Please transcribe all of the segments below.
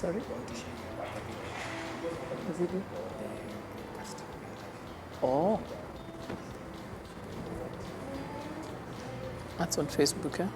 Sorry? Does it do? Oh. That's on Facebook, eh?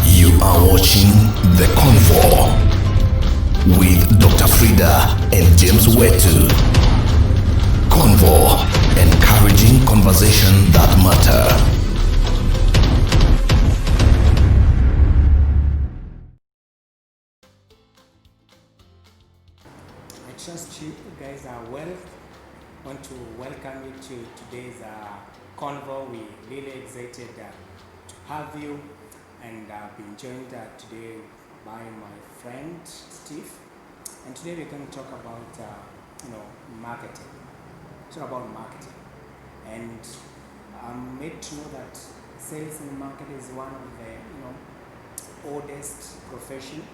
You are watching The Convo with Dr. Frida and James Wetu. Convo, encouraging conversation that matter. I trust you guys are well. I want to welcome you to today's convo. We're really excited to have you, and I've been joined today by my friend Steve. And today we're going to talk about marketing. It's all about marketing, and I'm made to know that sales and marketing is one of the oldest profession,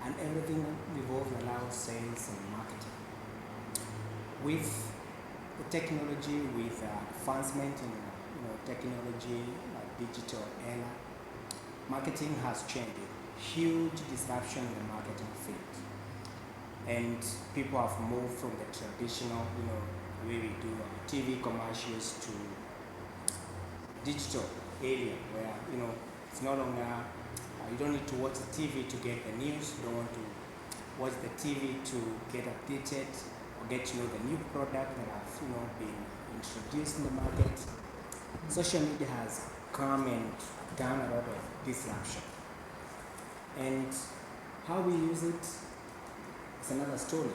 and everything revolves around sales and marketing. With the technology, with advancement in technology, digital era, marketing has changed. Huge disruption in the marketing field, and people have moved from the traditional, way we do TV commercials to digital area where it's no longer. You don't need to watch the TV to get the news. You don't want to watch the TV to get updated or get to know the new product that have been introduced in the market. Social media has come and done a lot of disruption, and how we use it is another story,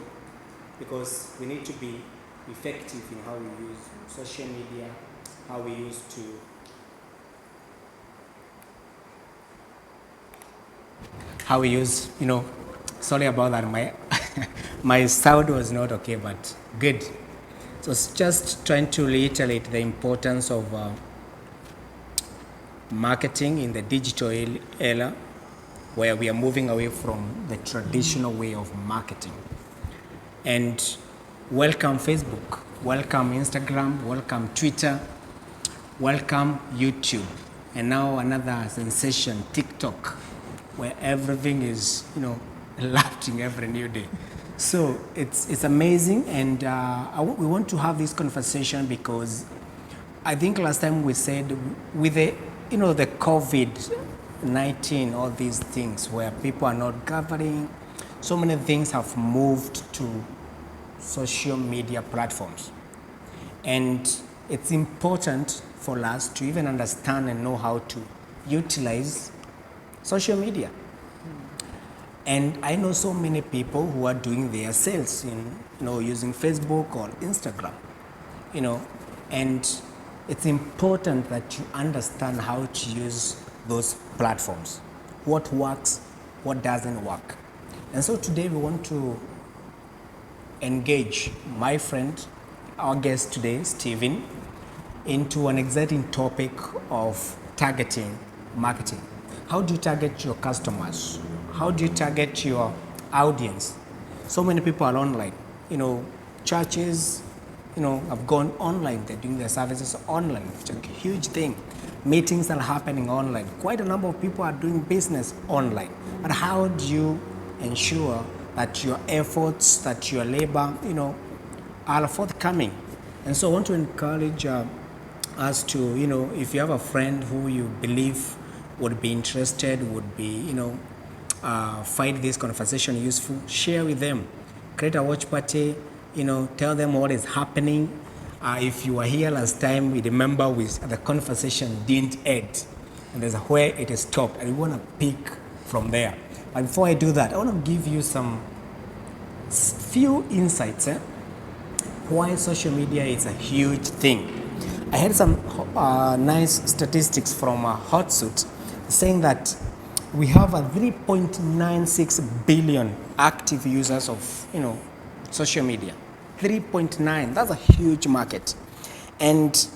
because we need to be effective in how we use social media, how we use to how we use, sorry about that, my sound was not okay, but good. So it's just trying to reiterate the importance of marketing in the digital era, where we are moving away from the traditional way of marketing. And welcome Facebook, welcome Instagram, welcome Twitter, welcome YouTube, and now another sensation, TikTok, where everything is, laughing every new day. So it's amazing, and we want to have this conversation because I think last time we said with the COVID-19, all these things where people are not gathering, so many things have moved to social media platforms, and it's important for us to even understand and know how to utilize social media. And I know so many people who are doing their sales in using Facebook or Instagram, and it's important that you understand how to use those platforms, what works, what doesn't work. And so today we want to engage my friend, our guest today, Steven, into an exciting topic of targeting marketing. How do you target your customers? How do you target your audience? So many people are online. Churches, have gone online. They're doing their services online. It's a huge thing. Meetings are happening online. Quite a number of people are doing business online. But how do you ensure that your efforts, that your labor, are forthcoming? And so I want to encourage us to, if you have a friend who you believe would be interested, would be, find this conversation useful, share with them. Create a watch party, tell them what is happening, If you were here last time, we remember the conversation didn't end, and there's where it is stopped, and we want to pick from there. But before I do that, I want to give you some few insights why social media is a huge thing. I had some nice statistics from Hotsuit saying that we have a 3.96 billion active users of social media. 3.9, that's a huge market. And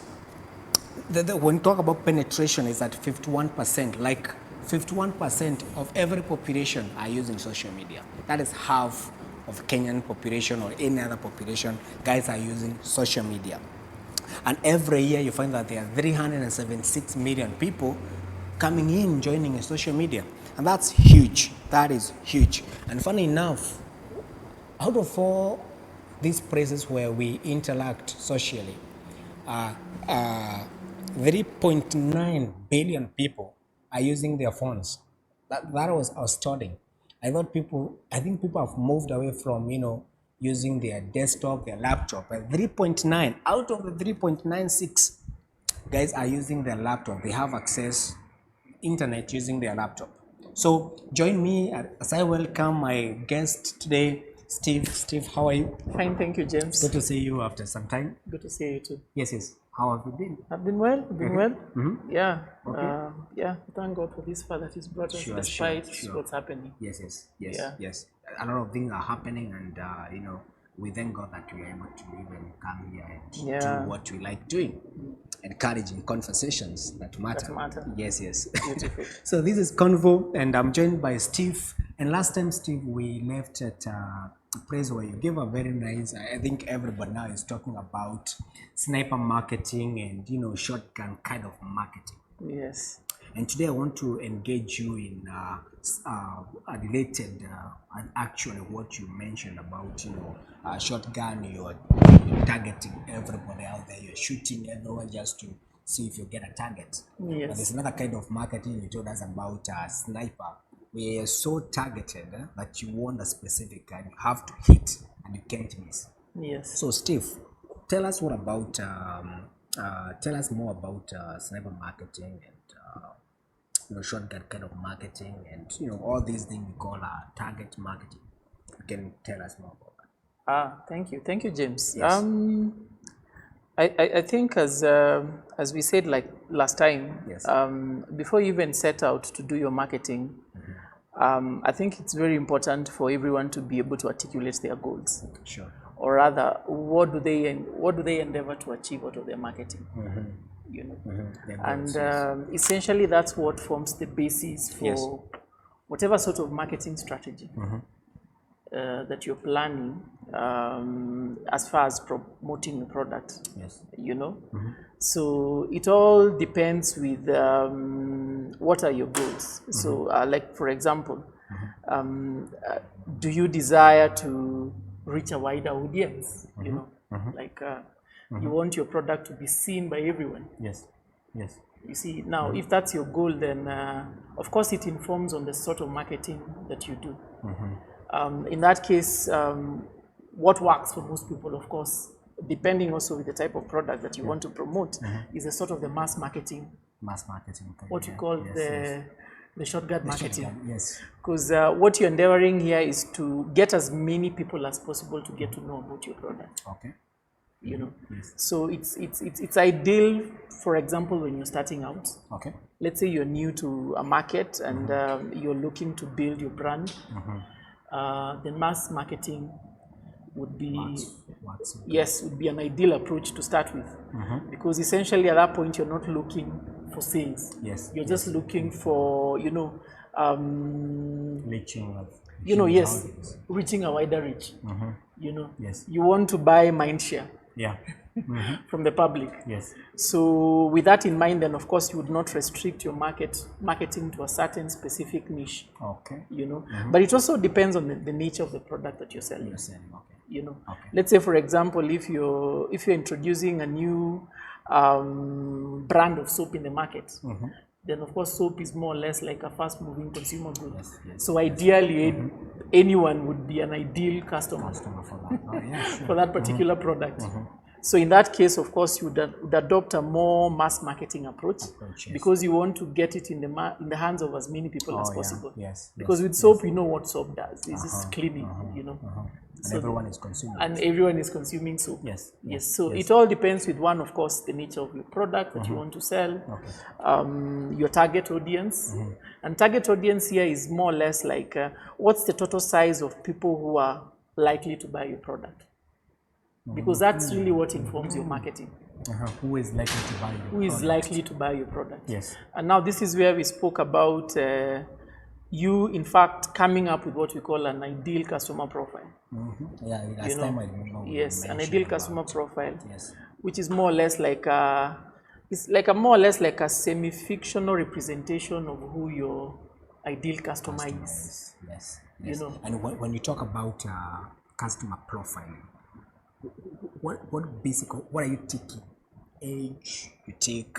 when we talk about penetration, is at 51%, like 51% of every population are using social media. That is half of Kenyan population or any other population, guys are using social media. And every year you find that there are 376 million people coming in, joining in social media. And that's huge, that is huge. And funny enough, out of all these places where we interact socially, 3.9 billion people are using their phones. That was astounding. I think people have moved away from using their desktop, their laptop. And 3.9 out of the 3.96 guys are using their laptop. They have access internet using their laptop. So join me as I welcome my guest today, Steve. Steve, how are you? Fine, thank you, James. Good to see you after some time. Good to see you too. Yes. How have you been? I've been well. Yeah. Okay. Thank God for this far that He's brought us despite what's happening. Yes. A lot of things are happening, and we thank God that we are able to even come here and do what we like doing, encouraging conversations that matter. Yes. Beautiful. So this is Convo, and I'm joined by Steve. And last time, Steve, we left at a place where you gave a very nice, I think everybody now is talking about sniper marketing and shotgun kind of marketing. Yes. And today I want to engage you in related actually what you mentioned about shotgun. You're targeting everybody out there. You're shooting everyone just to see if you get a target. Yes. But there's another kind of marketing you told us about sniper. We are so targeted that you want a specific and you have to hit and you can't miss. Yes. So Steve, tell us more about sniper marketing and shotgun kind of marketing and all these things we call target marketing. You can tell us more about that. Thank you, James. Yes. I think as we said like last time, yes. Before you even set out to do your marketing, I think it's very important for everyone to be able to articulate their goals. Sure. Or rather, what do they endeavor to achieve out of their marketing? And essentially that's what forms the basis for whatever sort of marketing strategy that you're planning as far as promoting the product. Yes. So it all depends with what are your goals. So like for example, do you desire to reach a wider audience? You want your product to be seen by everyone. Yes. You see, now if that's your goal, then of course it informs on the sort of marketing that you do. In that case, what works for most people, of course, depending also with the type of product that you want to promote, is a sort of the mass marketing. What you call the shotgun marketing. Yes. Because what you're endeavoring here is to get as many people as possible to get to know about your product. Okay. Yes. So it's ideal, for example, when you're starting out. Okay. Let's say you're new to a market and you're looking to build your brand. The mass marketing would be would be an ideal approach to start with, because essentially at that point you're not looking for sales. Yes. You're just looking for reaching a wider reach. Yes. You want to buy mind share. Yeah. From the public. Yes. So with that in mind, then of course you would not restrict your marketing to a certain specific niche. Okay. But it also depends on the nature of the product that you're selling. Okay. Let's say for example, if you're introducing a new brand of soap in the market, then of course soap is more or less like a fast-moving consumer good. Yes. So ideally, anyone would be an ideal customer for that. for that particular product. So in that case, of course, you would adopt a more mass marketing approach, Yes. because you want to get it in the hands of as many people as possible. Yes. Because with soap, you know what soap does. This is cleaning, you know. And So everyone is consuming. and everyone is consuming soap. Yes. Yes. So it all depends with one, of course, the nature of your product that you want to sell, your target audience. And target audience here is more or less like what's the total size of people who are likely to buy your product? Because that's really what informs your marketing. Who is likely to buy your Who is product? likely to buy your product? Yes. And now this is where we spoke about you, in fact, coming up with what we call an ideal customer profile. Yeah, last time I remember. Yes, an ideal customer profile, Yes. which is more or less like it's like a more or less like a semi-fictional representation of who your ideal customer is. Yes. You know. And when you talk about customer profiling, what are you taking? Age, you take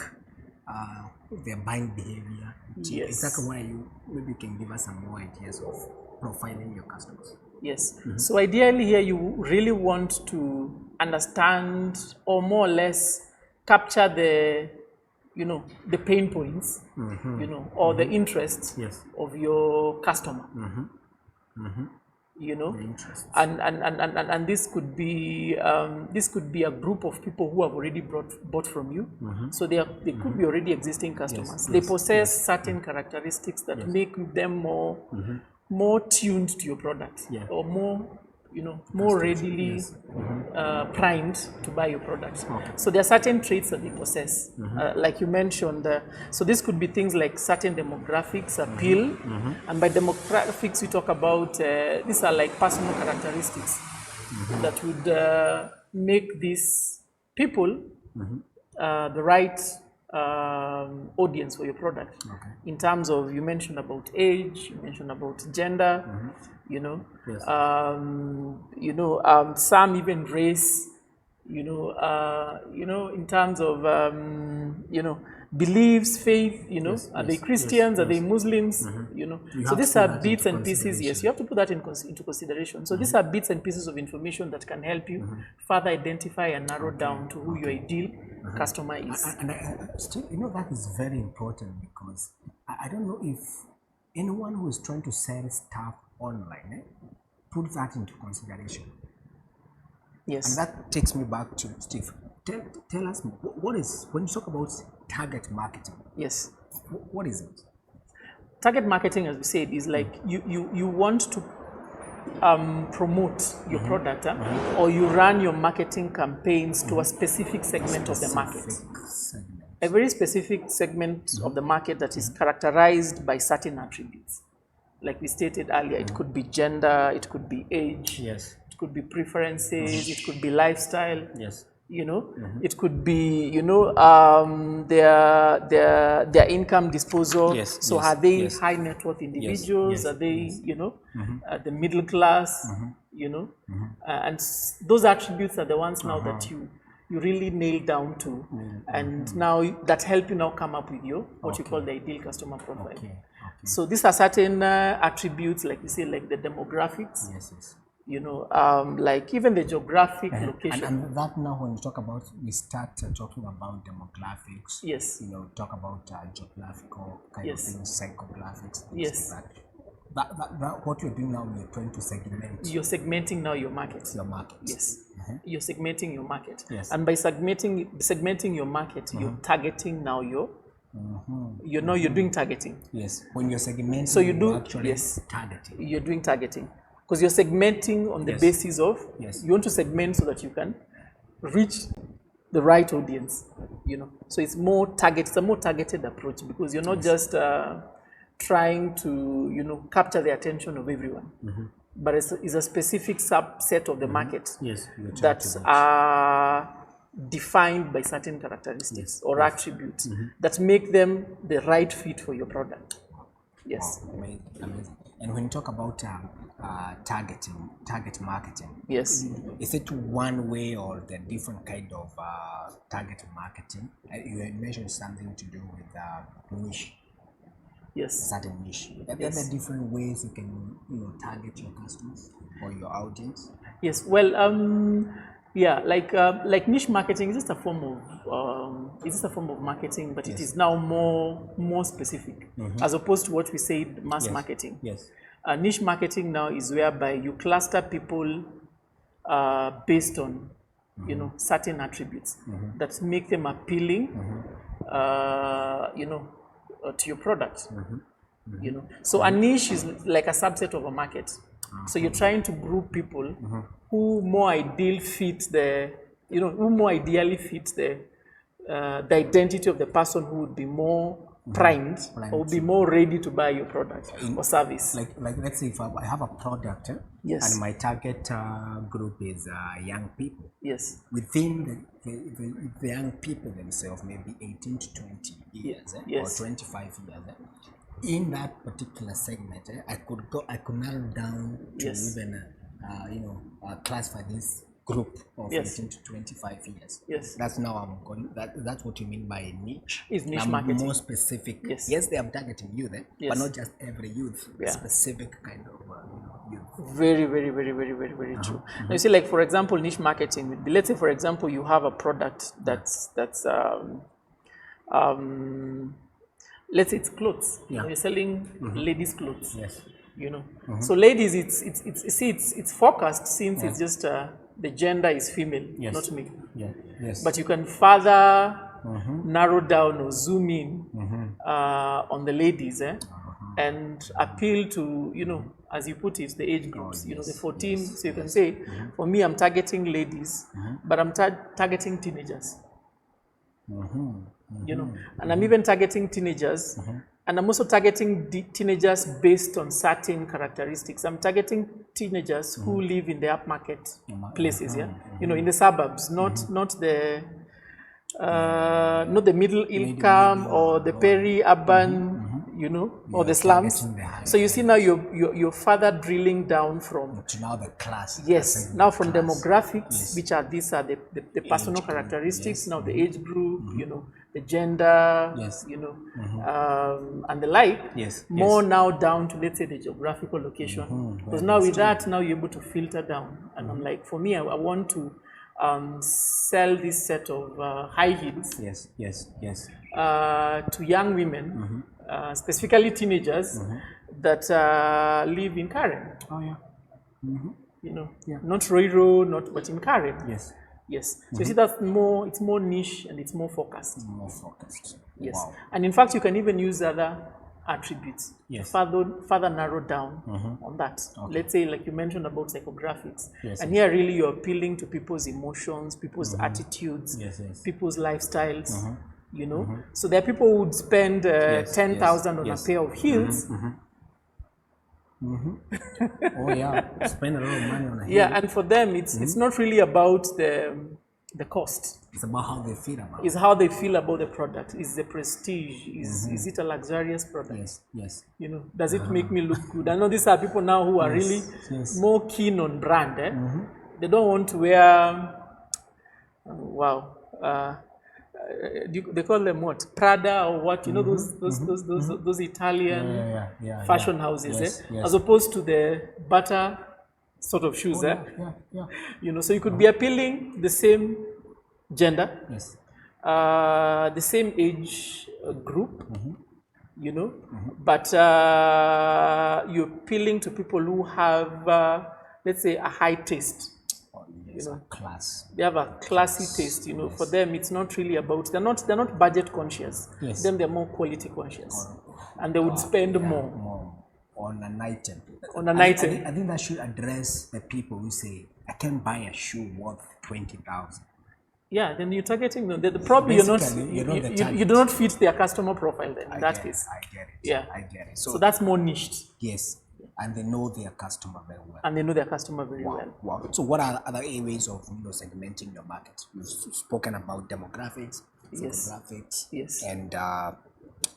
their buying behavior. Yes. Exactly what are you? Maybe you can give us some more ideas of profiling your customers. Yes. So ideally here you really want to understand, or more or less capture the, you know, the pain points, you know, or the interests of your customer. You know, and this could be a group of people who have already bought from you. So they could be already existing customers. They possess certain characteristics that make them more tuned to your product, or more, you know, more readily primed to buy your product. So there are certain traits that they possess, like you mentioned. So this could be things like certain demographics, appeal, and by demographics we talk about these are like personal characteristics that would make these people the right audience for your product. In terms of, you mentioned about age, you mentioned about gender, you know, some even race, you know, in terms of beliefs, faith, you know, are they Christians, are they Muslims, you know. So these are bits and pieces. Yes, you have to put that into consideration. So these are bits and pieces of information that can help you further identify and narrow down to who your ideal customer is. And still, you know, that is very important, because I don't know if anyone who is trying to sell stuff online put that into consideration. Yes. And that takes me back to Steve. Tell us, what is, when you talk about target marketing? Yes. What is it? Target marketing, as we said, is like you want to promote your product, or you run your marketing campaigns to a specific segment of the market. A very specific segment of the market that is characterized by certain attributes. Like we stated earlier, it could be gender, it could be age, it could be preferences, it could be lifestyle. You know, it could be, you know, their income disposal. So are they high net worth individuals? Are they, you know, the middle class? You know, and those attributes are the ones now that you really nail down to, and now that help you now come up with your what you call the ideal customer profile. So these are certain attributes, like you say, like the demographics. You know, like even the geographic location. And that now, when you talk about, we start talking about demographics. You know, talk about geographical kind of things, psychographics, things like that. That what you're doing now, you're trying to segment. You're segmenting now your market. Your market. You're segmenting your market. And by segmenting your market, you're targeting now your. You're doing targeting. When you're segmenting, so you do actually targeting. You're doing targeting. Because you're segmenting on the basis of, you want to segment so that you can reach the right audience, you know. So it's more it's a more targeted approach, because you're not just trying to, you know, capture the attention of everyone, but it's a specific subset of the market that are defined by certain characteristics or attributes that make them the right fit for your product. Amazing. And when you talk about target marketing, is it one way, or the different kind of target marketing? You had mentioned something to do with niche. Certain niche. Are there different ways you can, you know, target your customers or your audience? Well, Yeah, like niche marketing is just a form of marketing, but it is now more specific as opposed to what we said mass marketing. Yes. Niche marketing now is whereby you cluster people based on certain attributes that make them appealing to your product. So a niche is like a subset of a market. So you're trying to group people who more ideally fit the identity of the person who would be more primed or would be more ready to buy your product or service. Like let's say if I have a product and my target group is young people. Yes. Within the young people themselves, maybe 18 to 20 years or 25 years. In that particular segment, I could narrow down to even classify this group of 18 to 25 years. Yes. That's now I'm going. That's what you mean by niche. Is niche marketing more specific? Yes. Yes, they are targeting youth, but not just every youth. Specific kind of youth. Very, very, very, very, very, very true. Now you see, like for example, niche marketing would be, let's say for example, you have a product that's let's say it's clothes. You're selling ladies' clothes. Yes. So ladies, it's focused since it's just the gender is female, not male. Yeah. Yes. But you can further narrow down or zoom in on the ladies, and appeal to as you put it, the age groups. The 14. So you can say, for me, I'm targeting ladies, but I'm targeting teenagers. And I'm even targeting teenagers, and I'm also targeting teenagers based on certain characteristics. I'm targeting teenagers who live in the upmarket places, in the suburbs, not the middle income or the peri-urban, or the slums. So you see now you're further drilling down from to now the class. Yes, now from demographics, which are the personal characteristics. Now the age group, the gender, and the like. More now down to, let's say, the geographical location. Because now with that, now you're able to filter down. And I'm like, for me, I want to sell this set of high heels. To young women, specifically teenagers that live in Karen. Oh yeah. Not Roiro, but in Karen. Yes. So you see, it's more niche and it's more focused. Yes. Wow. And in fact, you can even use other attributes to further narrow down on that. Okay. Let's say, like you mentioned about psychographics. And here really you're appealing to people's emotions, people's attitudes, people's lifestyles. So there are people who would spend 10,000 on a pair of heels. Oh yeah, spend a lot of money on a heel. Yeah, and for them it's not really about the cost. It's about how they feel about it. It's how they feel about the product. Is the prestige? Is it a luxurious product? Yes. Does it make me look good? I know these are people now who are really more keen on brand. They don't want to wear they call them what? Prada or what? Those Italian fashion houses, as opposed to the butter sort of shoes. So you could be appealing the same gender, the same age group, but you're appealing to people who have, let's say, a high taste. Class. They have a classy taste. For them, it's not really about. They're not budget conscious. Them, they're more quality conscious, and they would spend more on an item. I think that should address the people who say, "I can buy a shoe worth 20,000." Yeah, then you're targeting them. The problem you do not fit their customer profile. Then in that case, I get it. Yeah, I get it. So that's more niched. Yes. And they know their customer very well. Wow. So what are other areas of segmenting your market? You've spoken about demographics, psychographics, and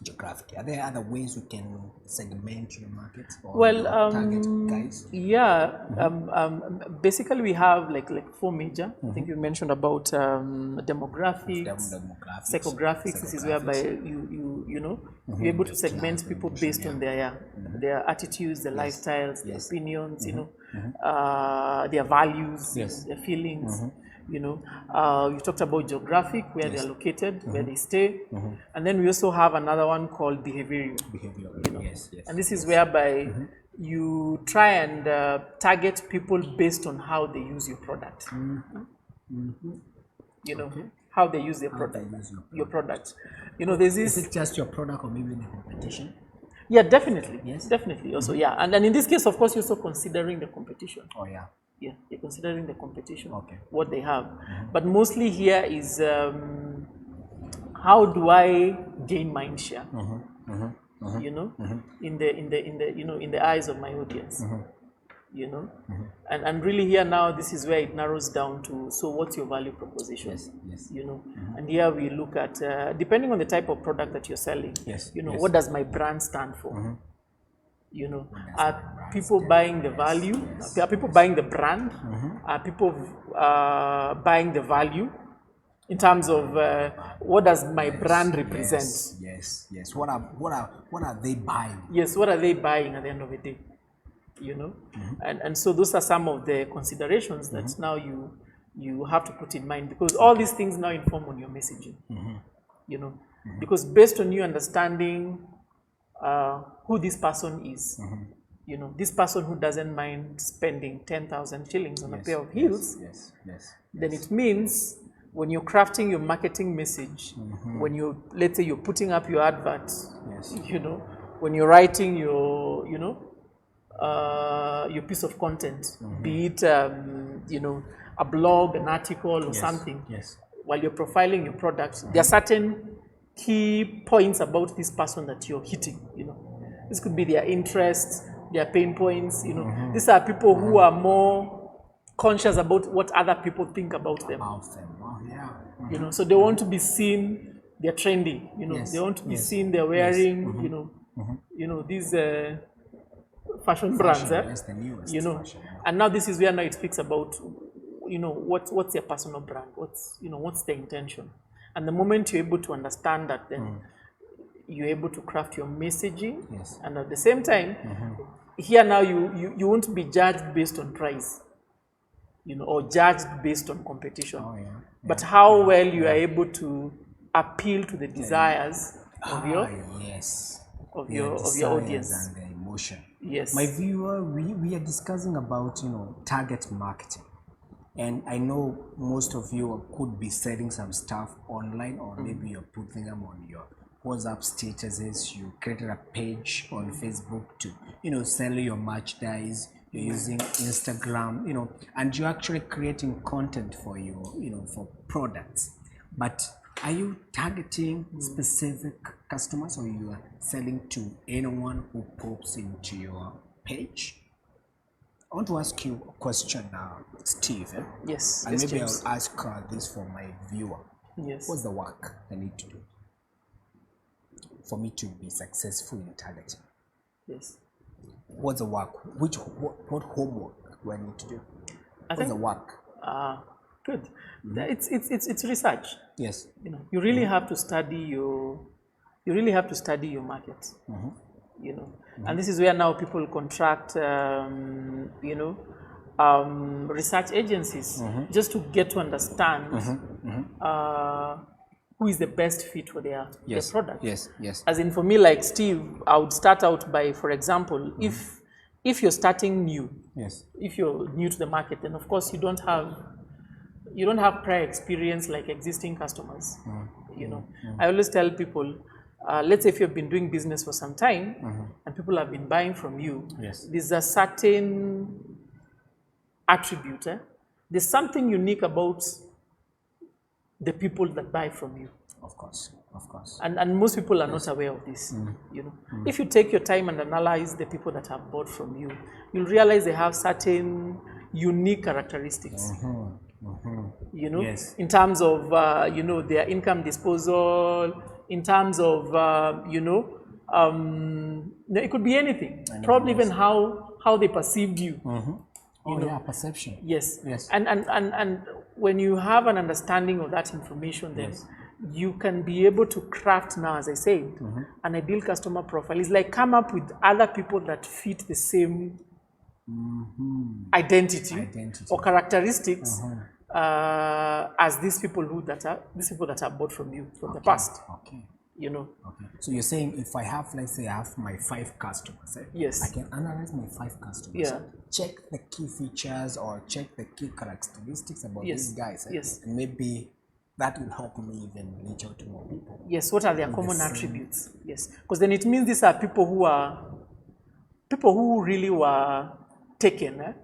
geographic. Are there other ways we can segment your market or target guys? Basically we have like four major. I think you mentioned about demographics, psychographics. This is whereby you're able to segment people based on their attitudes, their lifestyles, their opinions, their values, their feelings. You know, you talked about geographic, where they're located, where they stay. And then we also have another one called behavioral. You know? Yes. And this is whereby you try and target people based on how they use your product. You know, how they use their product, your product. You know, there's this. Is it just your product or maybe the competition? Yeah, definitely. Yes. Definitely. Also, yeah. And then in this case, of course, you're also considering the competition. Oh, yeah. Yeah, you're considering the competition, Okay. what they have. But mostly here is how do I gain mind share? You know, in the eyes of my audience. You know, and really here now, this is where it narrows down to, so what's your value proposition? Yes. You know, and here we look at, depending on the type of product that you're selling, you know, what does my brand stand for? You know, are people buying the value? Are people buying the brand? Are people buying the value? In terms of what does my brand represent? Yes. What are they buying? Yes, what are they buying at the end of the day? You know, and so those are some of the considerations that now you have to put in mind, because all these things now inform on your messaging. You know, because based on you understanding who this person is, you know, this person who doesn't mind spending 10,000 shillings on a pair of heels, then it means when you're crafting your marketing message, when you, let's say you're putting up your advert, you know, when you're writing your, you know, your piece of content, be it, you know, a blog, an article or something, while you're profiling your product, there are certain key points about this person that you're hitting, you know. This could be their interests, their pain points, you know. These are people who are more conscious about what other people think about them. You know, so they want to be seen, they're trendy, you know, they want to be seen, they're wearing, you know, these fashion brands, you know. And now this is where now it speaks about, you know, what's their personal brand, what's their intention. And the moment you're able to understand that, then you're able to craft your messaging. And at the same time, here now you won't be judged based on price, you know, or judged based on competition. But how well you are able to appeal to the desires of your of your audience and the emotion. Yes. My viewer, we are discussing about, you know, target marketing. And I know most of you could be selling some stuff online, or maybe you're putting them on your WhatsApp statuses. You created a page on Facebook to, you know, sell your merchandise. You're using Instagram, you know, and you're actually creating content for your, you know, for products. But are you targeting specific customers, or you are selling to anyone who pops into your page? I want to ask you a question now, Steve. Yes. And maybe James. I'll ask this for my viewer. Yes. What's the work I need to do for me to be successful in targeting? Yes. What's the work? What homework do I need to do? What's the work? Good. It's research. Yes. You know, you really have to study your market. You know, and this is where now people contract, you know, research agencies just to get to understand who is the best fit for their product. Yes. As in, for me, like Steve, I would start out by, for example, if you're starting new, if you're new to the market, then of course you don't have prior experience like existing customers. You know, I always tell people, let's say if you've been doing business for some time and people have been buying from you, there's a certain attribute. There's something unique about the people that buy from you. Of course. And most people are not aware of this. You know, if you take your time and analyze the people that have bought from you, you'll realize they have certain unique characteristics. You know, in terms of you know, their income disposal, in terms of you know, it could be anything. Probably even how they perceived you. You know? Perception. Yes. And when you have an understanding of that information, then you can be able to craft now, as I said, an ideal customer profile. It's like come up with other people that fit the same identity or characteristics as these people that are bought from you from the past. Okay. You know. Okay. So you're saying if I have, let's say, I have my 5 customers, yes, I can analyze my 5 customers. Yeah. Check the key features or check the key characteristics about these guys. Yes. And maybe that will help me even reach out to more people. Yes. What are their common attributes? Yes. Because then it means these are people who really were taken.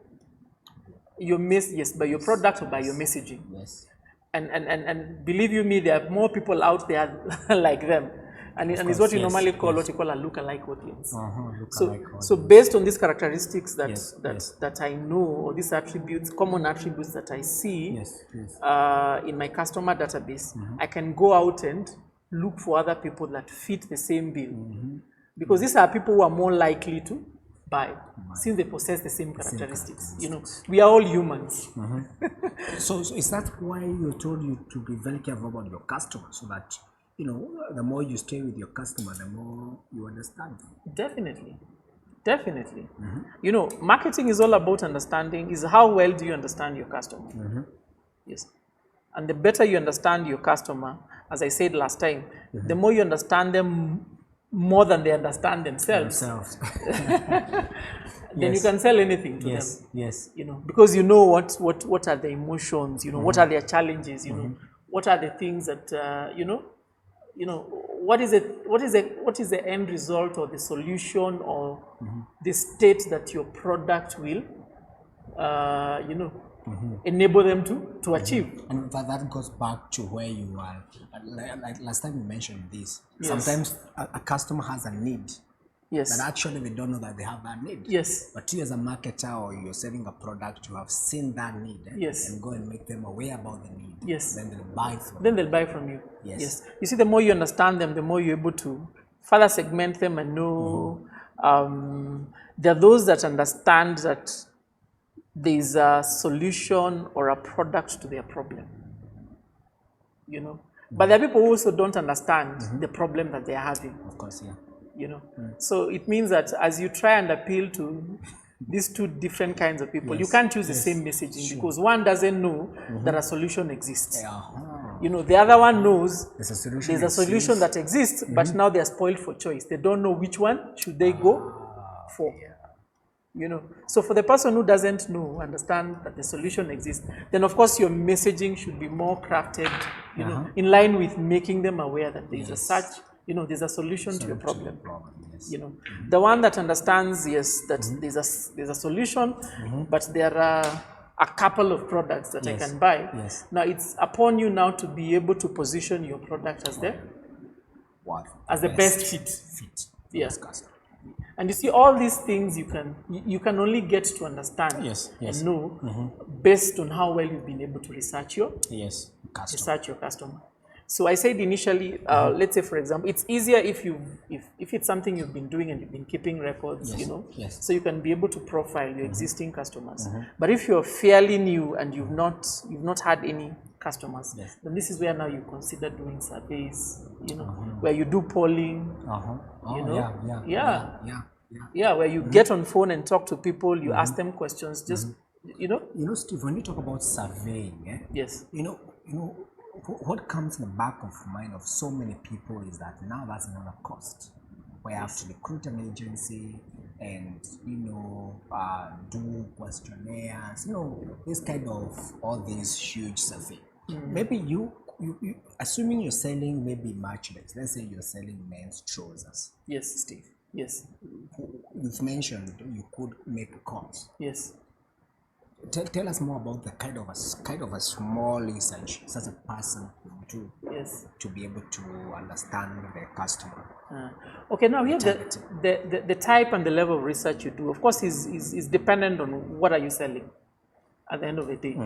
By your product or by your messaging. Yes. And believe you me, there are more people out there like them. And it's what you normally call what you call a lookalike audience. So based on these characteristics that I know, or these attributes, common attributes that I see in my customer database, I can go out and look for other people that fit the same bill. Because these are people who are more likely to buy, since they possess the same characteristics. You know, we are all humans. So is that why you told you to be very careful about your customers, so that, you know, the more you stay with your customer, the more you understand them? Definitely. You know, marketing is all about understanding, is how well do you understand your customer. Yes. And the better you understand your customer, as I said last time, the more you understand them more than they understand themselves. Then you can sell anything to them. Yes. You know, because you know what are the emotions, you know, what are their challenges, you know, what are the things that you know, what is the end result or the solution or the state that your product will you know, enable them to achieve. And that goes back to where you are. Like last time you mentioned this. Sometimes a customer has a need. But actually they don't know that they have that need. But you as a marketer, or you're selling a product, you have seen that need and go and make them aware about the need. Then they'll buy from you. You see, the more you understand them, the more you're able to further segment them and know. There are those that understand that there's a solution or a product to their problem, you know. But there are people who also don't understand the problem that they're having. Of course, you know. So it means that as you try and appeal to these two different kinds of people, you can't choose the same messaging, because one doesn't know that a solution exists. You know, the other one knows there's a solution that exists, but now they're spoiled for choice. They don't know which one should they go for. You know, so for the person who doesn't know, understand that the solution exists, then of course your messaging should be more crafted, you know, in line with making them aware that there's a such, you know, there's a solution to your problem. You know, the one that understands, that there's a solution, but there are a couple of products that I can buy. Now it's upon you now to be able to position your product as the best fit. And you see, all these things you can only get to understand and know based on how well you've been able to research your customer. So I said initially, let's say for example, it's easier if it's something you've been doing and you've been keeping records, you know, so you can be able to profile your existing customers. But if you're fairly new and you've not had any customers, then this is where now you consider doing surveys, you know, where you do polling, you know, where you get on phone and talk to people, you ask them questions, just you know, Steve, when you talk about surveying, you know, what comes in the back of mind of so many people is that now that's another cost, where I have to recruit an agency and, you know, do questionnaires, you know, this kind of all these huge survey. Maybe you assuming you're selling maybe merchandise, let's say you're selling men's trousers. Steve. You've mentioned you could make calls. Tell us more about the kind of a small research such a person could do to be able to understand the customer. Okay, now here the type and the level of research you do, of course, is dependent on what are you selling at the end of the day.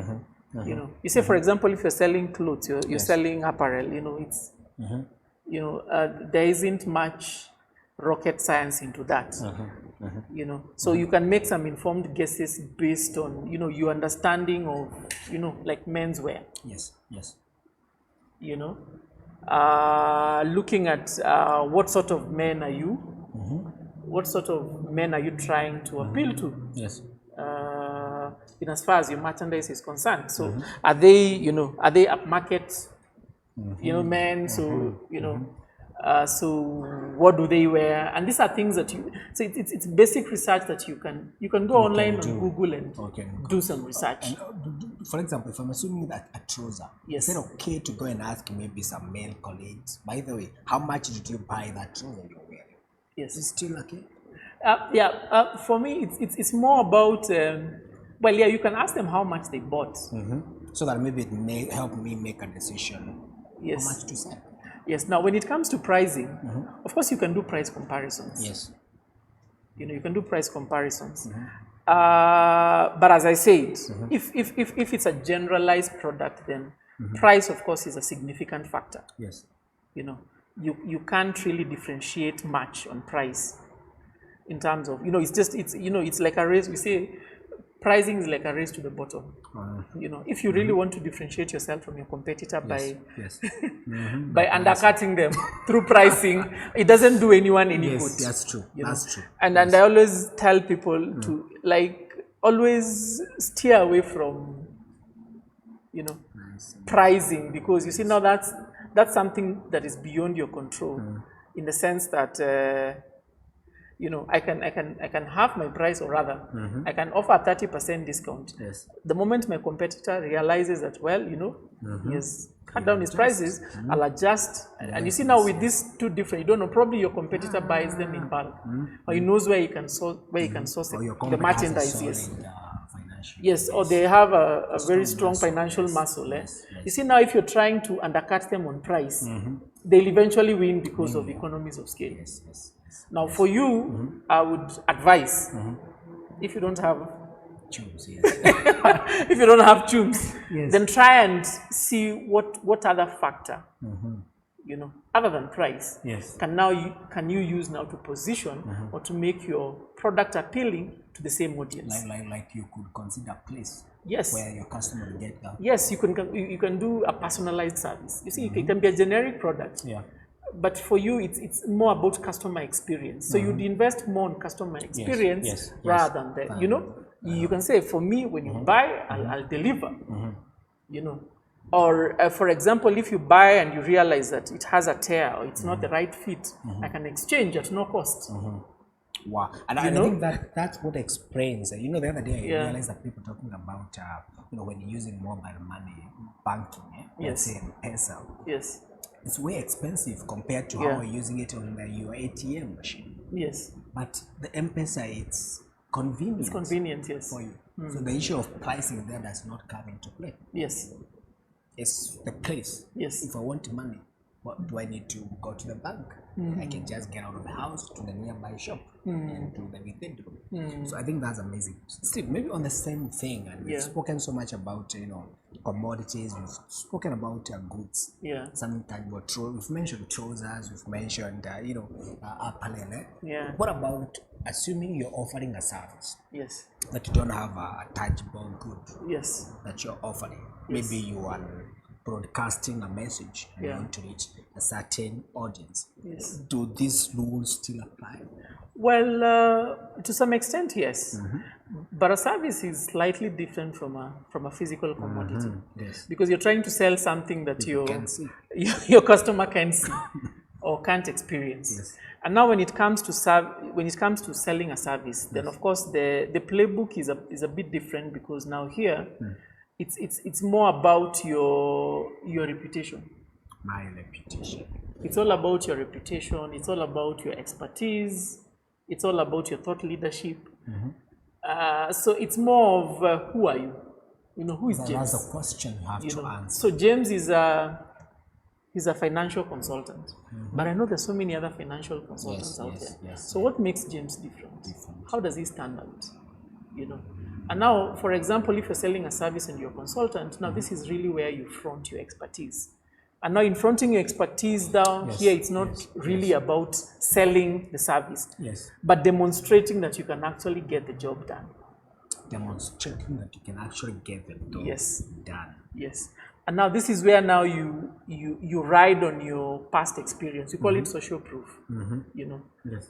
You know, you say, for example, if you're selling clothes, you're selling apparel, you know, it's you know, there isn't much rocket science into that. You know, so you can make some informed guesses based on, you know, your understanding of, you know, like menswear. You know, looking at what sort of men are you? What sort of men are you trying to appeal to? in as far as your merchandise is concerned. So are they, are they upmarket, men? So, so what do they wear? And these are things that so it's basic research that you can go online on Google and do some research. And, for example, if I'm assuming that a trouser, is it okay to go and ask maybe some male colleagues, by the way, how much did you buy that trouser you're wearing? Yes. Is it still okay? For me, it's more about, well, yeah, you can ask them how much they bought. So that maybe it may help me make a decision how much to sell. Yes. Now, when it comes to pricing, of course, you can do price comparisons. Yes. You can do price comparisons. But as I said, if it's a generalized product, then price, of course, is a significant factor. Yes. You can't really differentiate much on price in terms of, it's like a race. We say pricing is like a race to the bottom. If you really want to differentiate yourself from your competitor by undercutting them through pricing, it doesn't do anyone any good. That's true. That's true. And I always tell people to always steer away from pricing, because you see now that's something that is beyond your control, in the sense that I can have my price, or rather, I can offer a 30% discount. Yes. The moment my competitor realizes that, well, he has cut down his prices, I'll adjust. And you see now with these two different, you don't know, probably your competitor buys them in bulk, or he knows where he can source the merchandise. Yes, or they have a very strong financial muscle. You see now, if you're trying to undercut them on price, they'll eventually win because of economies of scale. Now, for you, I would advise, if you don't have tubes, if you don't have tubes, then try and see what other factor, other than price, can you use now to position or to make your product appealing to the same audience. Like you could consider a place where your customer will get that. Yes, you can do a personalized service. You see, it can be a generic product. But for you, it's more about customer experience. So you'd invest more on customer experience rather than that. You can say, for me, when you buy, I'll deliver. Or for example, if you buy and you realize that it has a tear or it's not the right fit, I can exchange at no cost. Wow. And I think that's what explains. The other day I realized that people talking about when you're using mobile money banking, let's say M-Pesa. Yes. It's way expensive compared to how we're using it on your ATM machine. Yes. But the M-Pesa, it's convenient. It's convenient, yes. For you. So the issue of pricing there does not come into play. Yes. It's the place. Yes. If I want money, what do I need to go to the bank? I can just get out of the house to the nearby shop and do the within. So I think that's amazing. Steve, maybe on the same thing, and we've spoken so much about commodities, we've spoken about goods. Something tangible. We've mentioned trousers, we've mentioned apparel. What about assuming you're offering a service? Yes. That you don't have a tangible good. Yes. That you're offering. Maybe you are broadcasting a message and you want to reach a certain audience. Yes. Do these rules still apply? Well, to some extent, yes. But a service is slightly different from a physical commodity. Yes. Because you're trying to sell something that your customer can see or can't experience. Yes. And now, when it comes to selling a service, then of course the playbook is a bit different, because now here it's more about your reputation. My reputation. It's all about your reputation. It's all about your expertise. It's all about your thought leadership. So it's more of who are you? Who is James? That's a question you have to answer. So James is a financial consultant, but I know there's so many other financial consultants out there. So what makes James different? How does he stand out? And now, for example, if you're selling a service and you're a consultant, now this is really where you front your expertise. And now in fronting your expertise down here, it's not really about selling the service, but demonstrating that you can actually get the job done. Demonstrating that you can actually get the job done. Yes. And now this is where now you ride on your past experience. You call it social proof.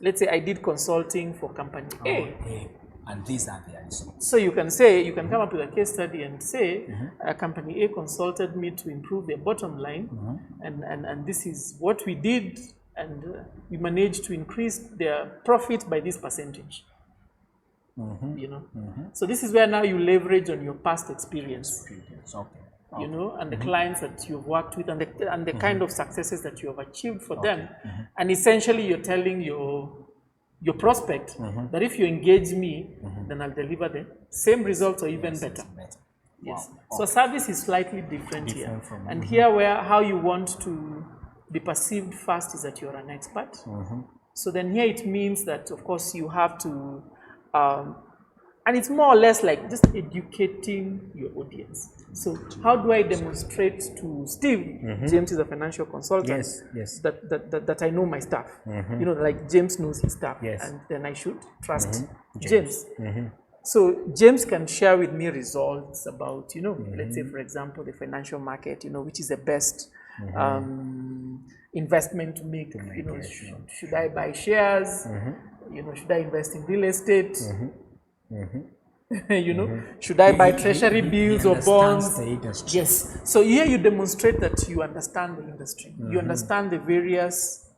Let's say I did consulting for company A. And these are the results. So you can say, you can come up with a case study and say, company A consulted me to improve their bottom line, and this is what we did, and we managed to increase their profit by this percentage. You know, so this is where now you leverage on your past experience. You know, and the clients that you've worked with, and the kind of successes that you have achieved for them, and essentially you're telling your prospect that if you engage me, then I'll deliver the same results or even better. Yes. Wow. So service is slightly different here. And here where how you want to be perceived first is that you're an expert. So then here it means that, of course, you have to, and it's more or less like just educating your audience. So how do I demonstrate to Steve, James is a financial consultant, that I know my stuff. You know, like James knows his stuff, and then I should trust James. So James can share with me results about, you know, let's say, for example, the financial market, you know, which is the best investment to make. You know, should I buy shares? You know, should I invest in real estate? You know, should I buy treasury bills or bonds? Yes. So here you demonstrate that you understand the industry. You understand the various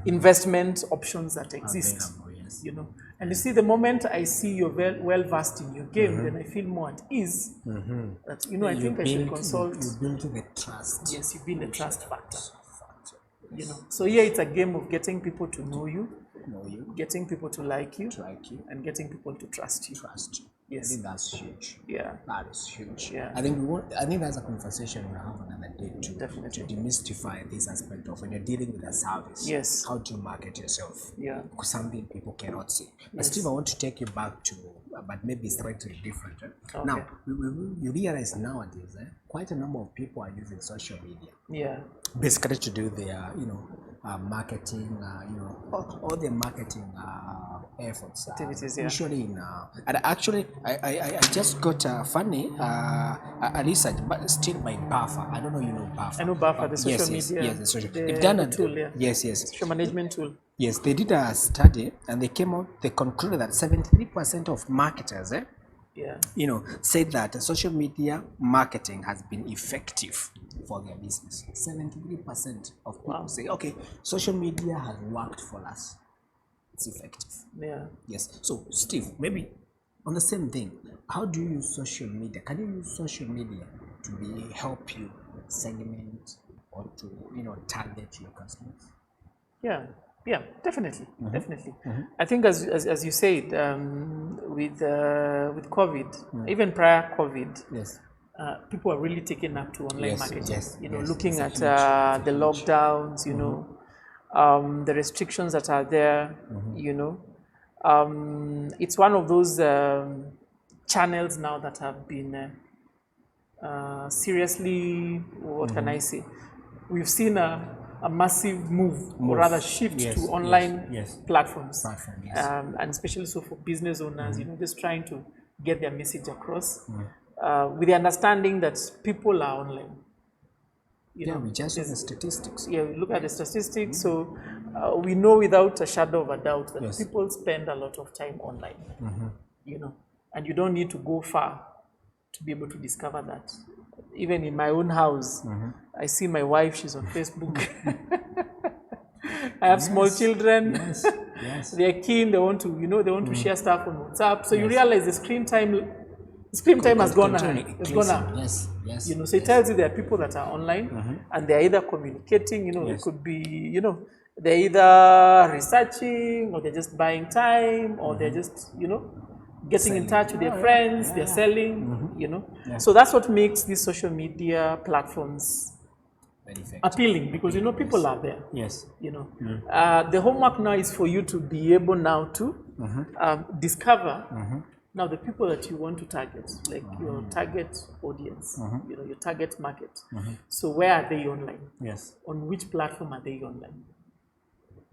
investment options that exist. You know, and you see, the moment I see you're well versed in your game, then I feel more at ease. That, you know, I think I should consult. You build the trust. Yes, you build the trust factor. You know, so here it's a game of getting people to know you, getting people to like you, and getting people to trust you. Yes. I think that's huge. Yeah. That is huge. Yeah. I think that's a conversation we'll have another day to Definitely. demystify this aspect of when you're dealing with a service. Yes. How to market yourself. Yeah. Because something people cannot see. But Steve, I want to take you back to, but maybe slightly different. Okay. Now, you realize nowadays, quite a number of people are using social media. Yeah. Basically to do their, you know, marketing, you know, all their marketing efforts. Activities, usually in, and actually, I just got a funny a research, but still by Buffer. I don't know, you know Buffer. I know Buffer, the social media. Yes, the social. They've done a tool, yeah. Yes. Social management tool. Yes, they did a study, and they came out. They concluded that 73% of marketers, you know, said that social media marketing has been effective for their business. 73% of people say, okay, social media has worked for us. It's effective. Yeah. Yes. So, Steve, maybe on the same thing, how do you use social media? Can you use social media to help you segment or to, you know, target your customers? Yeah, definitely, definitely. I think as you said, with COVID, even prior COVID, people are really taking up to online marketing. You know, looking at the lockdowns, you know, the restrictions that are there, you know. It's one of those channels now that have been seriously, what can I say? We've seen a massive move, or rather shift to online platforms, and especially so for business owners, you know, just trying to get their message across with the understanding that people are online. You know, we just look at the statistics. Yeah, we look at the statistics, so we know without a shadow of a doubt that people spend a lot of time online. You know, and you don't need to go far to be able to discover that. Even in my own house, I see my wife, she's on Facebook. I have small children. They're keen, they want to, you know, they want to share stuff on WhatsApp. So you realize the screen time has gone up. You know, so it tells you there are people that are online and they're either communicating, you know, it could be, you know, they're either researching or they're just buying time or they're just, you know, getting in touch with their friends, they're selling, you know. So that's what makes these social media platforms appealing, because, you know, people are there. You know, the homework now is for you to be able now to discover now the people that you want to target, like your target audience, you know, your target market. So where are they online? On which platform are they online?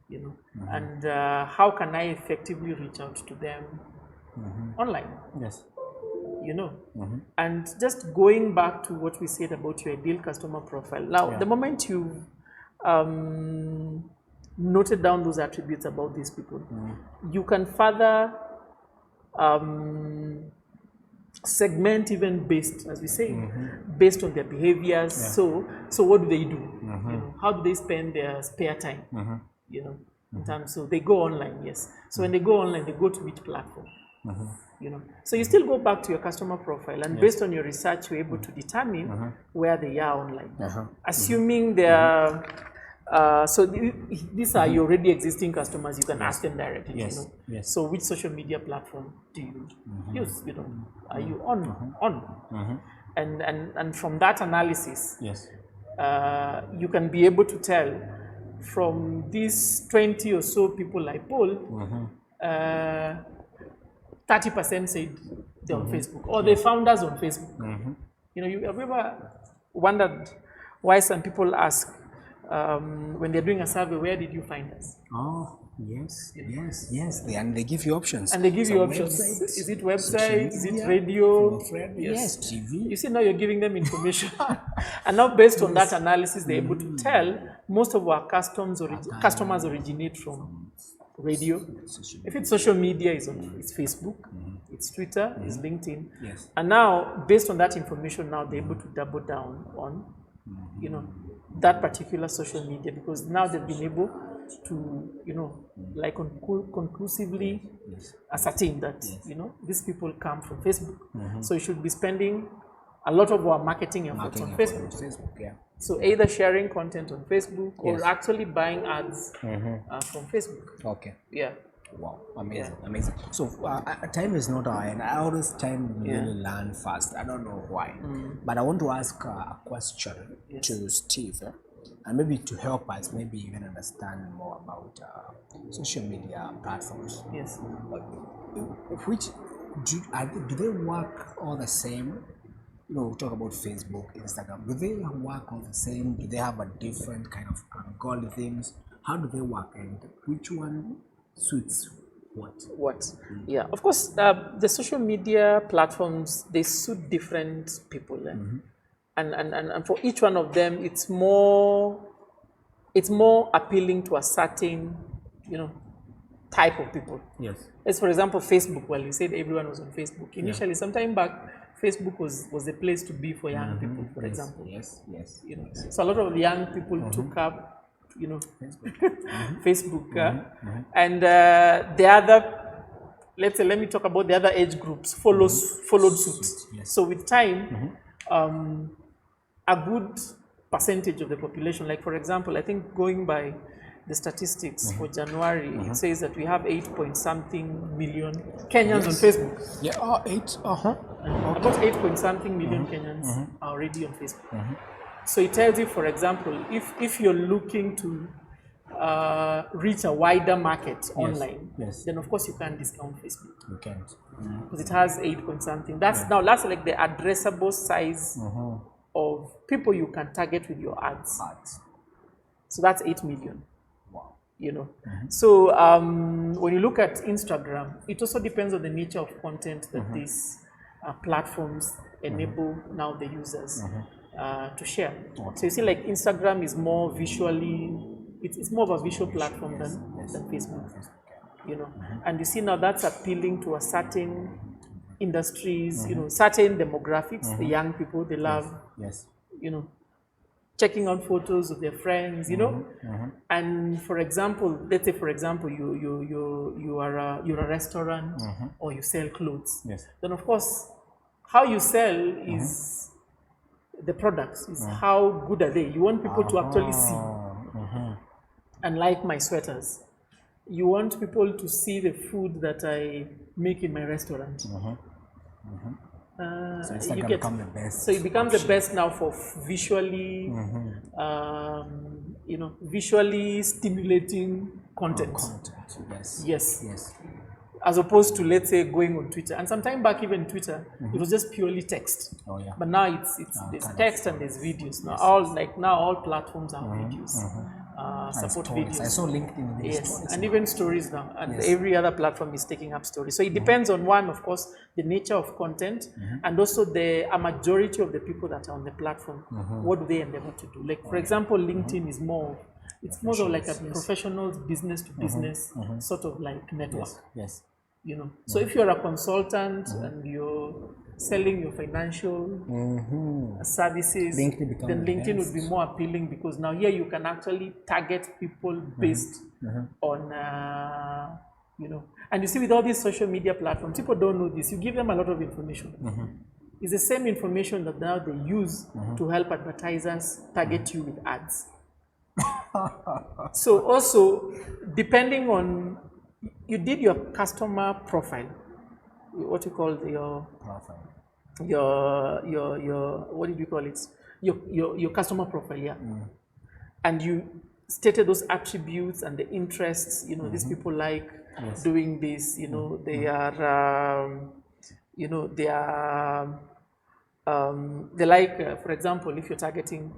You know, and how can I effectively reach out to them online? You know, and just going back to what we said about your ideal customer profile. Now, the moment you noted down those attributes about these people, you can further segment even based, as we say, based on their behaviors. So what do they do? You know, how do they spend their spare time? You know, in terms, so they go online, yes. So when they go online, they go to which platform? You know, so you still go back to your customer profile, and based on your research, you're able to determine where they are online. Assuming they are, so these are your already existing customers, you can ask them directly. You know, so which social media platform do you use? You know, are you on? And from that analysis, you can be able to tell from these 20 or so people I polled. 30% said they're on Facebook, or they found us on Facebook. You know, have you ever wondered why some people ask when they're doing a survey, where did you find us? Oh, yes. And they give you options. And they give you options. Websites, is it website? Is it radio? Yes, TV. You see, now you're giving them information. And now based on that analysis, they're able to tell most of our customers originate from radio. If it's social media, it's Facebook, it's Twitter, it's LinkedIn. And now, based on that information, now they're able to double down on, you know, that particular social media, because now they've been able to, you know, like conclusively ascertain that, you know, these people come from Facebook. So you should be spending a lot of our marketing efforts on Facebook. So either sharing content on Facebook or actually buying ads from Facebook. Okay. Yeah. Wow, amazing. So time is not our end. I always time really learn fast. I don't know why, but I want to ask a question to Steve, and maybe to help us, maybe even understand more about social media platforms. Yes. Which do they work all the same? You know, we talk about Facebook, Instagram. Do they work all the same? Do they have a different kind of algorithms? How do they work, and which one suits what? Yeah, of course, the social media platforms, they suit different people, and for each one of them, it's more appealing to a certain, you know, type of people. Yes. As for example, Facebook. Well, you said everyone was on Facebook initially. Some time back, Facebook was the place to be for young people, for example. Yes. You know, so a lot of the young people took up, you know, Facebook. And the other, let me talk about the other age groups, followed suit. So with time, a good percentage of the population, like for example, I think going by the statistics for January, it says that we have 8-point-something million Kenyans on Facebook. Yeah, 8. About 8-point-something million Kenyans are already on Facebook. So it tells you, for example, if you're looking to reach a wider market online, then of course you can't discount Facebook. You can't. Because it has 8-point-something. That's like the addressable size of people you can target with your ads. So that's 8 million. Wow. You know. So when you look at Instagram, it also depends on the nature of content that these platforms enable now the users to share. So you see, like Instagram is more visually, it's more of a visual platform than Facebook. You know, and you see now that's appealing to a certain industries, you know, certain demographics. The young people, they love, you know, checking out photos of their friends, you know. And for example, let's say for example you're a restaurant or you sell clothes. Then of course how you sell is the products, is how good are they. You want people to actually see. And like my sweaters, you want people to see the food that I make in my restaurant. So Instagram becomes the best. So it becomes the best now for visually, you know, visually stimulating content. Yes. As opposed to, let's say, going on Twitter. And some time back, even Twitter, it was just purely text. But now there's text and there's videos. Now all platforms have videos. Support videos. I saw LinkedIn. Stories and even stories now. And every other platform is taking up stories. So it depends on one, of course, the nature of content, and also a majority of the people that are on the platform. What do they endeavor to do? Like for example, LinkedIn is more of like a professional business to business sort of like network. You know, so if you're a consultant and you're selling your financial services, then LinkedIn would be more appealing, because now here you can actually target people based on, you know, and you see with all these social media platforms, people don't know this. You give them a lot of information. It's the same information that now they use to help advertisers target you with ads. So also, depending on, you did your customer profile, what you call your Profile. your what did you call it? Your customer profile, yeah. And you stated those attributes and the interests. You know, these people like doing this. You know, they are. You know, they are. They like, for example, if you're targeting,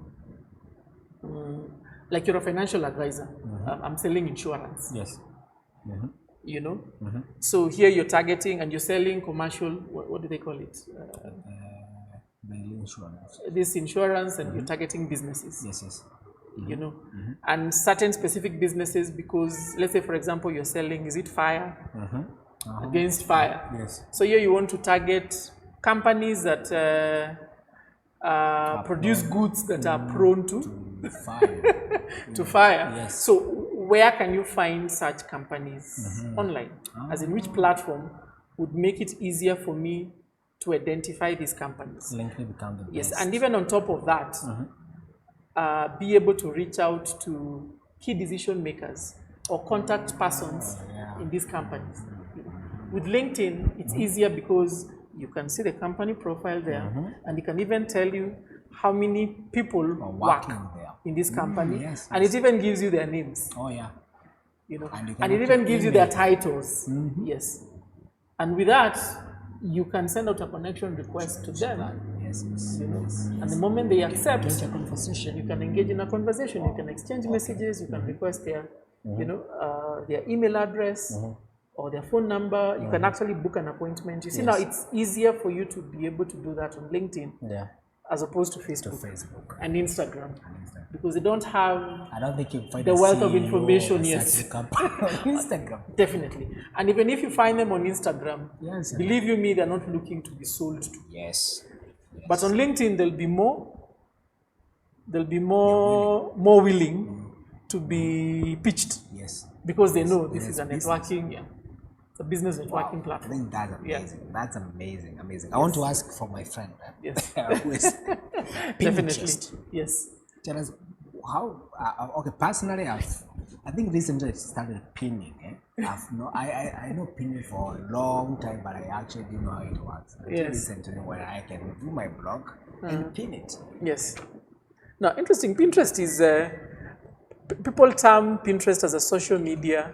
like you're a financial advisor. I'm selling insurance. Yes. You know, so here you're targeting and you're selling commercial. What do they call it? Insurance. This insurance, and you're targeting businesses. Yes. You know, and certain specific businesses, because let's say, for example, you're selling, is it fire against fire? Yes. So here you want to target companies that produce goods that are prone to Fire. to fire. Yes. So where can you find such companies online? As in, which platform would make it easier for me to identify these companies? LinkedIn become the best. Yes, and even on top of that, be able to reach out to key decision makers or contact persons in these companies. With LinkedIn, it's easier because you can see the company profile there, and it can even tell you how many people work in this company, and it even gives you their names. Oh yeah. You know, and it even gives you their titles. Yes, and with that, you can send out a connection request to them. Yes. You know, and the moment they accept, you can engage in a conversation. You can exchange messages. You can request their, you know, their email address or their phone number. You can actually book an appointment. You see, now it's easier for you to be able to do that on LinkedIn. Yeah. As opposed to Facebook, and Instagram, because they don't have. I don't think you find the wealth of information. Yes, on Instagram. Definitely. And even if you find them on Instagram, Yes. believe you me, they're not looking to be sold to. Yes. But on LinkedIn, they'll be more willing to be pitched. Yes. Because they know this is a networking. Yeah. It's a business networking I platform. think that's amazing. Yeah. That's amazing. I want to ask for my friend. Yes. Who is Definitely. Yes. Tell us how. Okay, personally, I think recently I started pinning. I know pinning for a long time, but I actually didn't know how it works. Until recently, where I can do my blog and pin it. Yes. Now, interesting. Pinterest is. People term Pinterest as a social media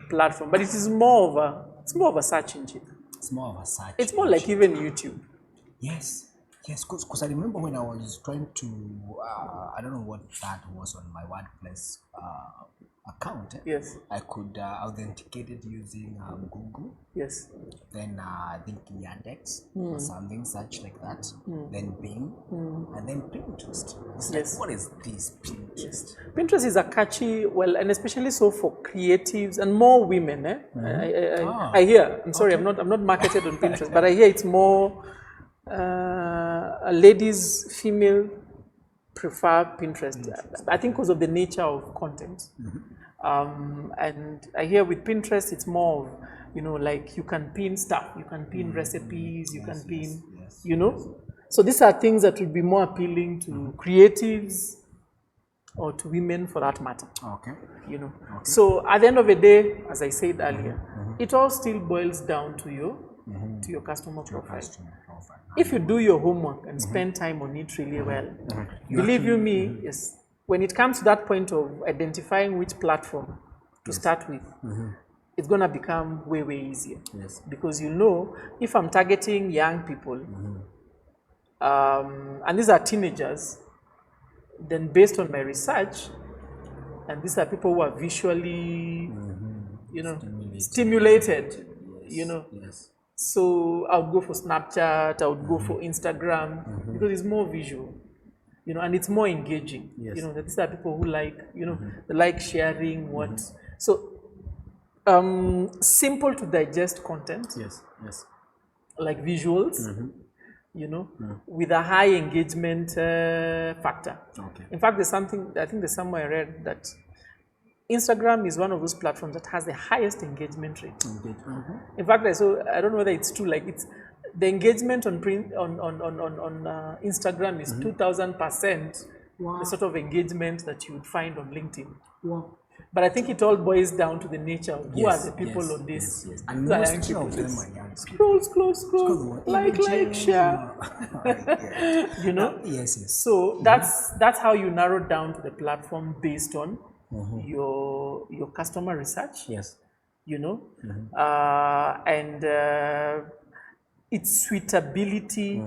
platform, but it is more of a search engine. It's more of a search. It's more like even YouTube. Yes, because I remember when I was trying to, I don't know what that was on my WordPress account. Yes. I could authenticate it using Google. Yes. Then I think Yandex or something such like that. Then Bing, and then Pinterest. It's like, what is this Pinterest? Yes. Pinterest is a catchy, well, and especially so for creatives and more women. I hear. I'm sorry, I'm not marketed on Pinterest, but I hear it's more ladies, female prefer Pinterest. I think because of the nature of content. And I hear with Pinterest, it's more of, you know, like you can pin stuff, you can pin recipes, you can pin, you know. So these are things that would be more appealing to creatives or to women for that matter. Okay. You know. So at the end of the day, as I said earlier, it all still boils down to your customer profile. If you do your homework and spend time on it really well, believe you me, yes, when it comes to that point of identifying which platform to start with, it's going to become way, way easier. Yes. Because you know, if I'm targeting young people, and these are teenagers, then based on my research, and these are people who are visually, you know, stimulated, you know. Yes. So I would go for Snapchat, I would go for Instagram, because it's more visual, you know, and it's more engaging. Yes. You know, these are people who like, you know, they like sharing what. So Simple to digest content. Yes, yes. Like visuals, you know, with a high engagement factor. Okay. In fact, I think there's somewhere I read that Instagram is one of those platforms that has the highest engagement rate. In fact, I don't know whether it's true, like the engagement on Instagram is 2000%, the sort of engagement that you would find on LinkedIn. Wow. But I think it all boils down to the nature of who are the people on this. Yes. And most of them are young. Scroll, like, share. You know? Yes. So that's how you narrow down to the platform based on your customer research. Yes. You know, and its suitability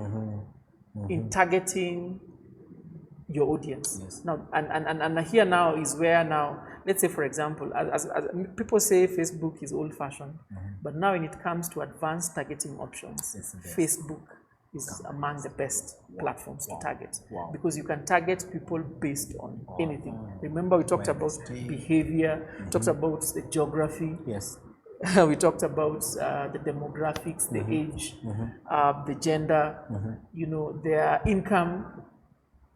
in targeting your audience. Yes. Now, and here now is where now, let's say for example, as people say Facebook is old-fashioned, but now when it comes to advanced targeting options, Facebook is among the best platforms to target, because you can target people based on anything. Remember, we talked about behavior, talked about the geography. Yes. We talked about the demographics, the age, the gender, you know, their income,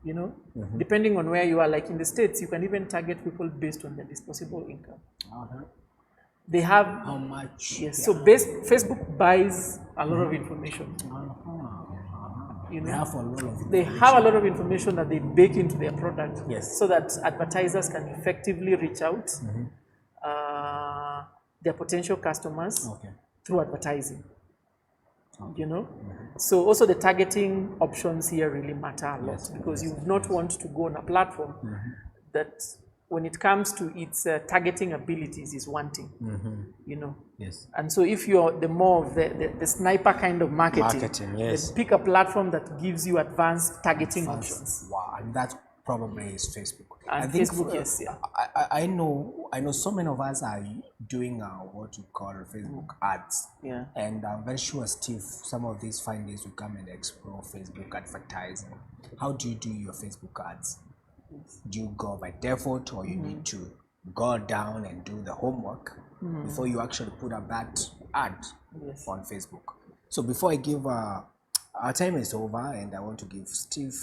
you know, depending on where you are. Like in the States, you can even target people based on their disposable income. They have how much? Yes. So Facebook buys a lot of information. You know, they have a lot of information that they bake into their product, so that advertisers can effectively reach out their potential customers through advertising. You know, so also the targeting options here really matter a lot, because you would not want to go on a platform that, when it comes to its targeting abilities, is wanting. You know. Yes. And so if you're the more of the sniper kind of marketing, then pick a platform that gives you advanced targeting options. Wow, and that probably is Facebook. And I think Facebook, yes, yeah. I know so many of us are doing what you call Facebook ads. Yeah. And I'm very sure, Steve, some of these findings will come and explore Facebook advertising. How do you do your Facebook ads? Do you go by default, or you need to go down and do the homework before you actually put up that ad on Facebook? So before I give, our time is over, and I want to give Steve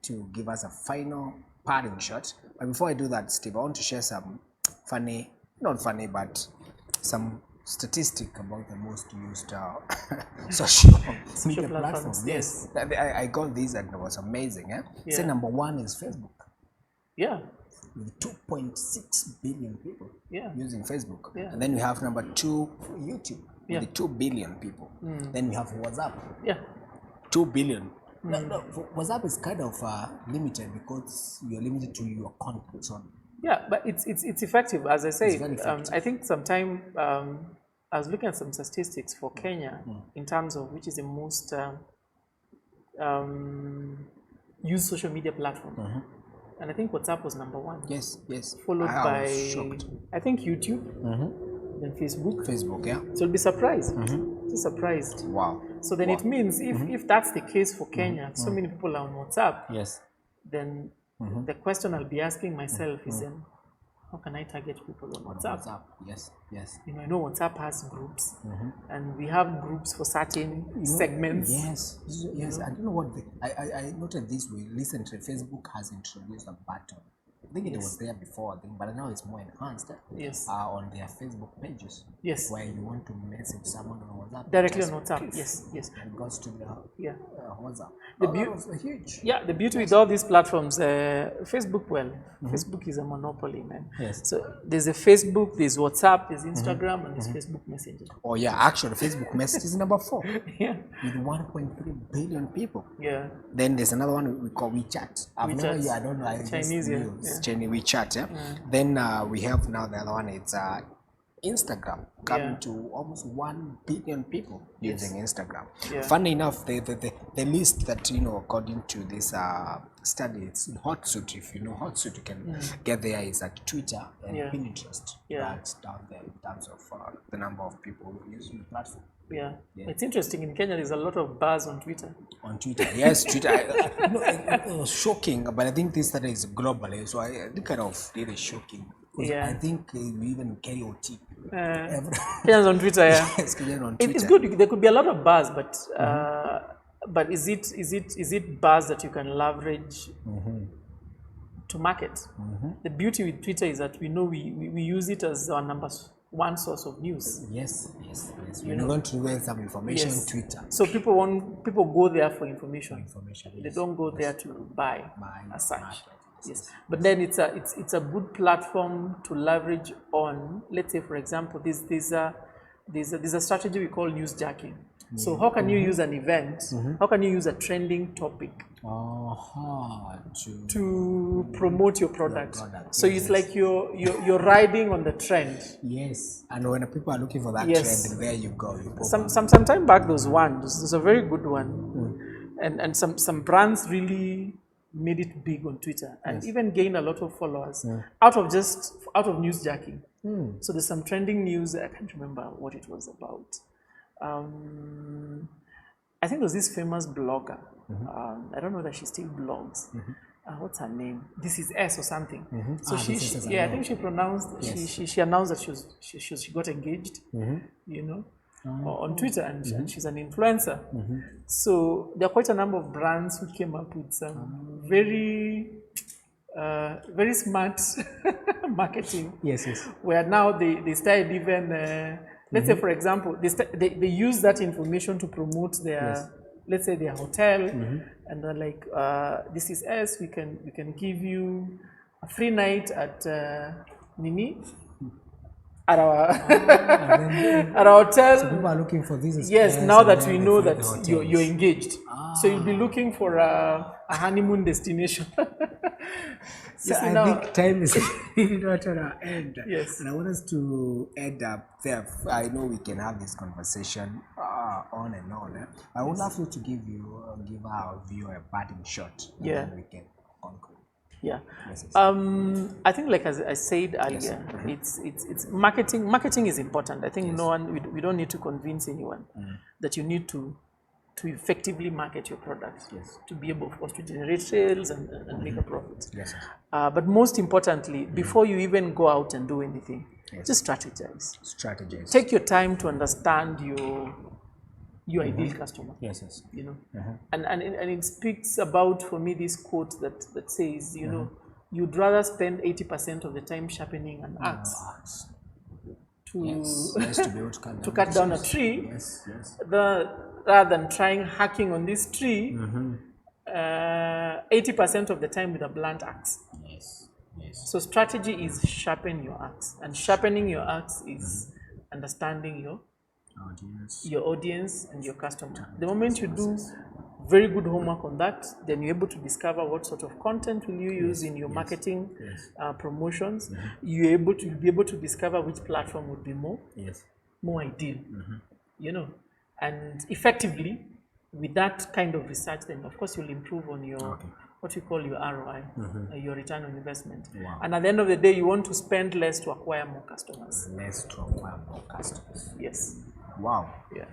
to give us a final parting shot. But before I do that, Steve, I want to share some not funny, but some statistic about the most used social media platforms. Yes, I got these and it was amazing. Say number one is Facebook. Yeah. With 2.6 billion people using Facebook. Yeah. And then we have number two, YouTube, with 2 billion people. Then we have WhatsApp. Yeah. 2 billion. No, WhatsApp is kind of limited, because you're limited to your contacts on. Yeah, but it's effective, as I say. It's very effective. I think sometime I was looking at some statistics for Kenya in terms of which is the most used social media platform. And I think WhatsApp was number one. Yes. Followed by, I think, YouTube, then Facebook. Yeah. So you'll be surprised. Just surprised. Wow. So then it means if that's the case for Kenya, so many people are on WhatsApp. Yes. Then the question I'll be asking myself is then, how can I target people on WhatsApp? Yes. You know, I know WhatsApp has groups, and we have groups for certain segments. Yes. I don't know what I noted this way recently. Facebook has introduced a button. I think it was there before, but now it's more enhanced. On their Facebook pages. Yes. Where you want to message someone on WhatsApp. Directly on WhatsApp. Yes. And it goes to the WhatsApp. The that was huge. Yeah, the beauty with all these platforms, Facebook, Facebook is a monopoly, man. Yes. So there's a Facebook, there's WhatsApp, there's Instagram, and there's Facebook Messenger. Oh yeah, actually, Facebook Messenger is number 4. Yeah. With 1.3 billion people. Yeah. Then there's another one we call WeChat. I don't know. Chinese, Chinese WeChat. Then we have now the other one. It's Instagram, coming to almost 1 billion people using Instagram. Funny enough, the list that, according to this study, it's Hotsuite. If you know Hotsuite, you can get there, is at Twitter and Pinterest. That's down there in terms of the number of people using the platform. Yeah. It's interesting. In Kenya, there's a lot of buzz on Twitter. On Twitter, yes, Twitter. It was shocking, but I think this study is globally, so I think kind of really shocking. I think we even KOT Kenyans on Twitter, yeah. Yes, Kenyans on Twitter. It's good. There could be a lot of buzz, but is it buzz that you can leverage to market? The beauty with Twitter is that we know we use it as our number one source of news. Yes. We're going to get some information on Twitter. So people go there for information. They don't go there to buy as such. Yes, but then it's a good platform to leverage on. Let's say, for example, there's a strategy we call newsjacking. So how can you use an event? How can you use a trending topic to promote your product? So it's like you're riding on the trend. Yes, and when people are looking for that trend, there you go. Some time back, there's a very good one, and some brands really made it big on Twitter and even gained a lot of followers out of newsjacking. So there's some trending news. I can't remember what it was about. I think there was this famous blogger. I don't know that she still blogs. What's her name? This is S or something. So I think she pronounced. She announced that she got engaged. On Twitter, and she's an influencer. So there are quite a number of brands who came up with some very smart marketing. Yes. Where now they started even, let's say, for example, they use that information to promote their, let's say, their hotel, and they're like, this is us. We can give you a free night at Nini. At our hotel. So people are looking for this. Yes, now that we know that you're engaged. So you'll be looking for a honeymoon destination. So I think time is not on our end. Yes. And I want us to end up there. I know we can have this conversation on and on. I would love you to give our viewer a parting shot. And then we can conclude. Yeah, I think, like as I said earlier, it's marketing. Marketing is important. I think we don't need to convince anyone that you need to effectively market your products to be able, of course, to generate sales and make a profit. But most importantly, before you even go out and do anything, just strategize. Take your time to understand your ideal customer. And it speaks about, for me, this quote that says, you'd rather spend 80% of the time sharpening an axe to cut down a tree rather than trying hacking on this tree 80% of the time with a blunt axe. So strategy is sharpen your axe, and sharpening your axe is understanding your audience and your customer. The moment you do very good homework on that, then you're able to discover what sort of content will you use in your marketing promotions. You'll be able to discover which platform would be more ideal. And effectively, with that kind of research, then of course you'll improve on your what you call your ROI, your return on investment. And at the end of the day, you want to spend less to acquire more customers. Yes. Wow. Yeah.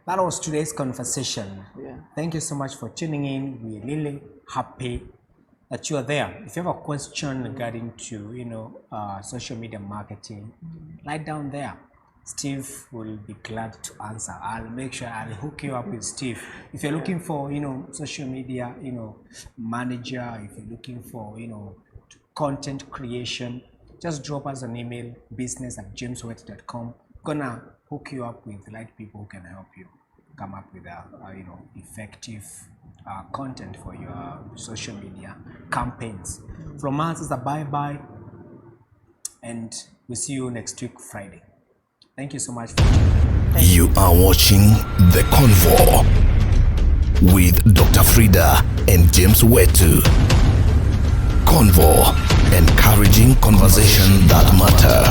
That was today's conversation. Yeah. Thank you so much for tuning in. We're really happy that you are there. If you have a question regarding to social media marketing, write down there. Steve will be glad to answer. I'll make sure I'll hook you up with Steve. If you're looking for social media manager, if you're looking for content creation, just drop us an email, business@jameswet.com. Gonna hook you up with the right people who can help you come up with effective content for your social media campaigns. From us, it's a bye-bye, and we'll see you next week, Friday. Thank you so much for watching. You are watching The Convo with Dr. Frida and James Wetu. Convo, encouraging conversation that matter.